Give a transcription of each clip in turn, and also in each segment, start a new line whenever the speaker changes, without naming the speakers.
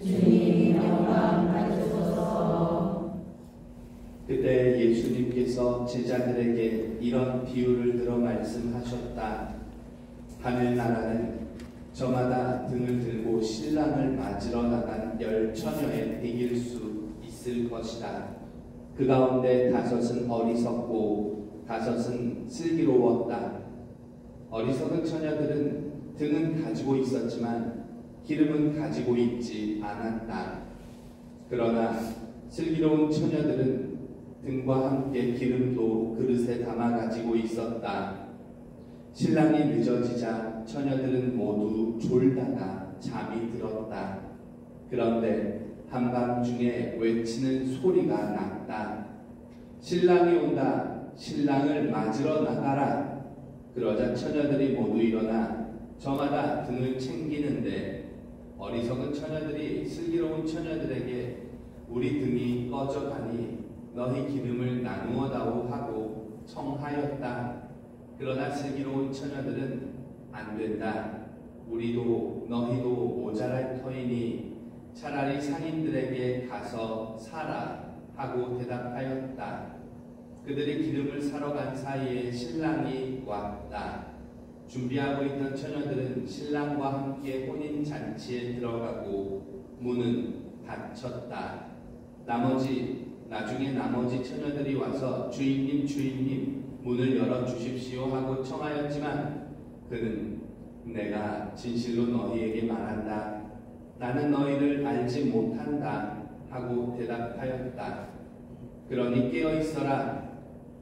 주님 영광 받으소서.
그때 예수님께서 제자들에게 이런 비유를 들어 말씀하셨다. 하늘나라는 저마다 등을 들고 신랑을 맞으러 나간 10처녀의 백일 수 있을 것이다. 그 가운데 5은 어리석고 5은 슬기로웠다. 어리석은 처녀들은 등은 가지고 있었지만 기름은 가지고 있지 않았다. 그러나 슬기로운 처녀들은 등과 함께 기름도 그릇에 담아 가지고 있었다. 신랑이 늦어지자 처녀들은 모두 졸다가 잠이 들었다. 그런데 한밤중에 외치는 소리가 났다. 신랑이 온다. 신랑을 맞으러 나가라. 그러자 처녀들이 모두 일어나 저마다 등을 챙기는데 어리석은 처녀들이 슬기로운 처녀들에게 우리 등이 꺼져가니 너희 기름을 나누어 다오 하고 청하였다. 그러나 슬기로운 처녀들은 안 된다. 우리도 너희도 모자랄 터이니 차라리 상인들에게 가서 사라 하고 대답하였다. 그들이 기름을 사러 간 사이에 신랑이 왔다. 준비하고 있던 처녀들은 신랑과 함께 혼인잔치에 들어가고 문은 닫혔다. 나중에 나머지 처녀들이 와서 주인님 문을 열어주십시오 하고 청하였지만 그는 내가 진실로 너희에게 말한다. 나는 너희를 알지 못한다 하고 대답하였다. 그러니 깨어있어라.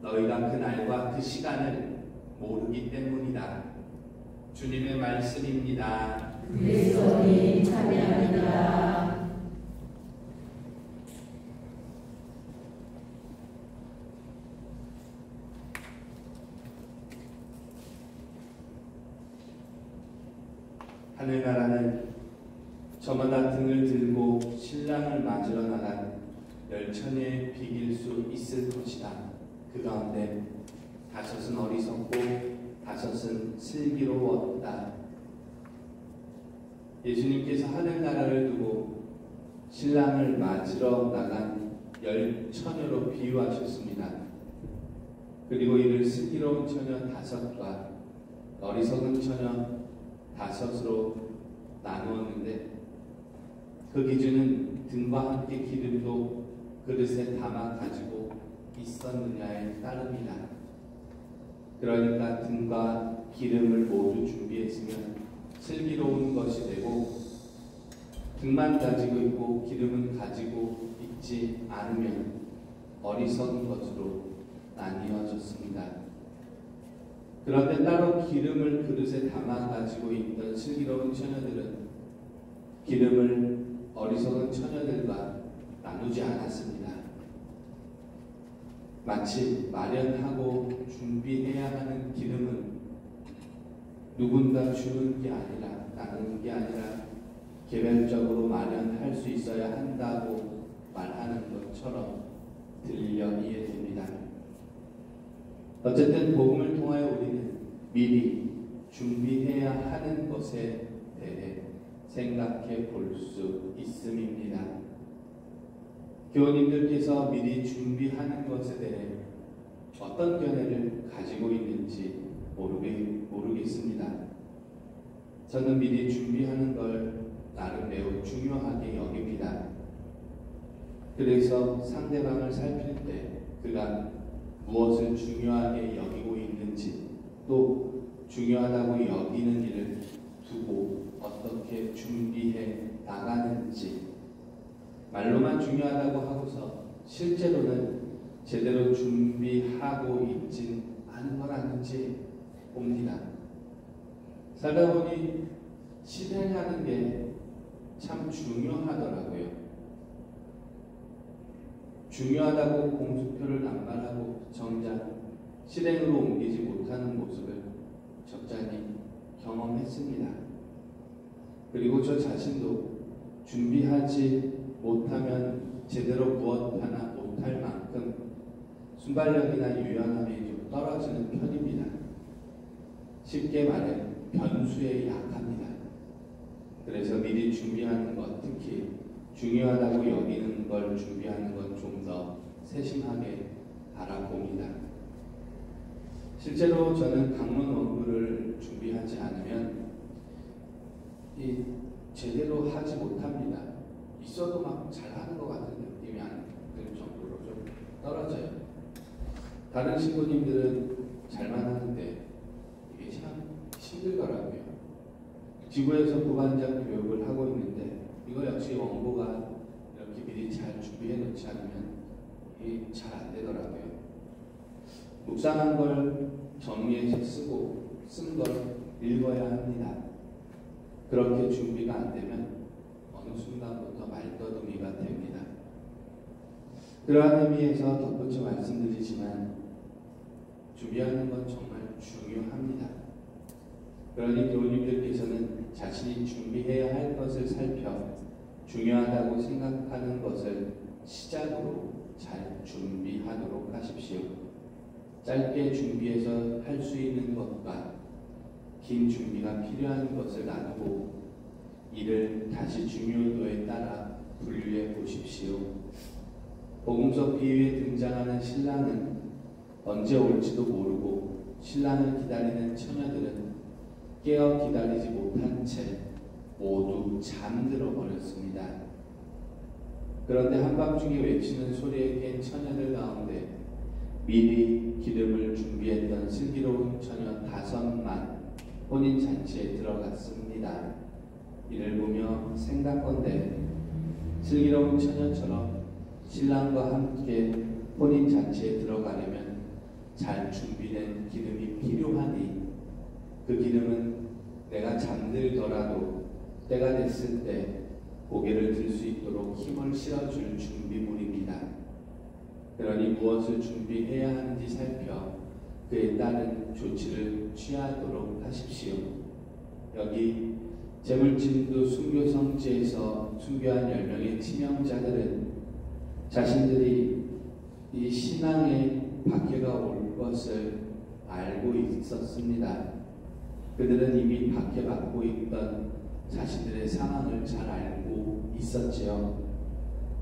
너희가 그 날과 그 시간을 모르기 때문이다. 주님의 말씀입니다.
그리스도님 찬양합니다.
하늘나라는 저마다 등을 들고 신랑을 맞으러 나간 10처녀의 비길 수 있을 것이다. 그 가운데 5은 어리석고 5은 슬기로웠다. 예수님께서 하늘나라를 두고 신랑을 맞으러 나간 10처녀로 비유하셨습니다. 그리고 이를 슬기로운 처녀 5과 어리석은 처녀 5으로 나누었는데 그 기준은 등과 함께 기름도 그릇에 담아 가지고 있었느냐에 따릅니다. 그러니까 등과 기름을 모두 준비했으면 슬기로운 것이 되고 등만 가지고 있고 기름은 가지고 있지 않으면 어리석은 것으로 나뉘어졌습니다. 그런데 따로 기름을 그릇에 담아 가지고 있던 슬기로운 처녀들은 기름을 어리석은 처녀들과 나누지 않았습니다. 마치 마련하고 준비해야 하는 기름은 누군가 주는 게 아니라 나누는 게 아니라 개별적으로 마련할 수 있어야 한다고 말하는 것처럼 들려 이해됩니다. 어쨌든 복음을 통하여 우리는 미리 준비해야 하는 것에 대해 생각해 볼 수 있음입니다. 교우님들께서 미리 준비하는 것에 대해 어떤 견해를 가지고 있는지 모르겠습니다. 저는 미리 준비하는 걸 나름 매우 중요하게 여깁니다. 그래서 상대방을 살필 때 그가 무엇을 중요하게 여기고 있는지 또 중요하다고 여기는 일을 두고 어떻게 준비해 나가는지 말로만 중요하다고 하고서 실제로는 제대로 준비하고 있진 않은 건 아닌지 봅니다. 살다 보니 실행하는 게 참 중요하더라고요. 중요하다고 공수표를 낭만하고 정작 실행으로 옮기지 못하는 모습을 적잖이 경험했습니다. 그리고 저 자신도 준비하지 못하면 제대로 무엇 하나 못할 만큼 순발력이나 유연함이 좀 떨어지는 편입니다. 쉽게 말해 변수에 약합니다. 그래서 미리 준비하는 것, 특히 중요하다고 여기는 걸 준비하는 건 좀 더 세심하게 바라봅니다. 실제로 저는 강론 원고를 준비하지 않으면 제대로 하지 못합니다. 있어도 막 잘하는 것 같은 느낌이 안 들 정도로 좀 떨어져요. 다른 신부님들은 잘만 하는데 이게 참 힘들더라고요. 지구에서 부반장 교육을 하고 있는데 이거 역시 원고가 이렇게 미리 잘 준비해 놓지 않으면 이게 잘 안 되더라고요. 묵상한 걸 정리해서 쓰고 쓴 걸 읽어야 합니다. 그렇게 준비가 안 되면 어느 순간부터 말더듬이가 됩니다. 그러한 의미에서 덧붙여 말씀드리지만 준비하는 건 정말 중요합니다. 그러니 교우님들께서는 자신이 준비해야 할 것을 살펴 중요하다고 생각하는 것을 시작으로 잘 준비하도록 하십시오. 짧게 준비해서 할 수 있는 것과 긴 준비가 필요한 것을 나누고 이를 다시 중요도에 따라 분류해 보십시오. 복음서 비유에 등장하는 신랑은 언제 올지도 모르고 신랑을 기다리는 처녀들은 깨어 기다리지 못한 채 모두 잠들어 버렸습니다. 그런데 한밤중에 외치는 소리에 깬 처녀들 가운데 미리 기름을 준비했던 슬기로운 처녀 5만 혼인잔치에 들어갔습니다. 이를 보며 생각건대 슬기로운 처녀처럼 신랑과 함께 혼인잔치에 들어가려면 잘 준비된 기름이 필요하니 그 기름은 내가 잠들더라도 때가 됐을 때 고개를 들 수 있도록 힘을 실어줄 준비물입니다. 그러니 무엇을 준비해야 하는지 살펴 그에 따른 조치를 취하도록 하십시오. 여기 재물진도 순교성지에서 순교한 10명의 치명자들은 자신들이 이 신앙의 박해가 올 것을 알고 있었습니다. 그들은 이미 박해받고 있던 자신들의 상황을 잘 알고 있었지요.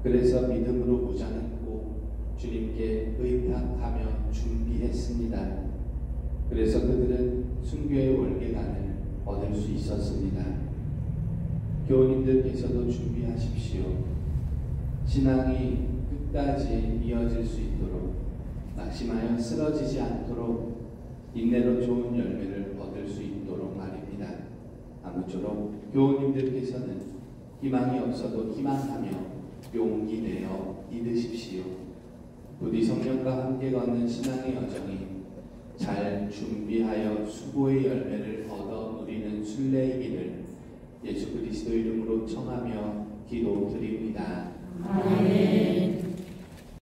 그래서 믿음으로 무장했고 주님께 의탁하며 준비했습니다. 그래서 그들은 순교의 월계관을 얻을 수 있었습니다. 교우님들께서도 준비하십시오. 신앙이 끝까지 이어질 수 있도록 낙심하여 쓰러지지 않도록 인내로 좋은 열매를 얻을 수 있도록 말입니다. 아무쪼록 교우님들께서는 희망이 없어도 희망하며 용기 내어 믿으십시오. 부디 성령과 함께 걷는 신앙의 여정이 잘 준비하여 수고의 열매를 얻어 누리는 순례이기를 예수 그리스도 이름으로 청하며 기도드립니다.
아멘.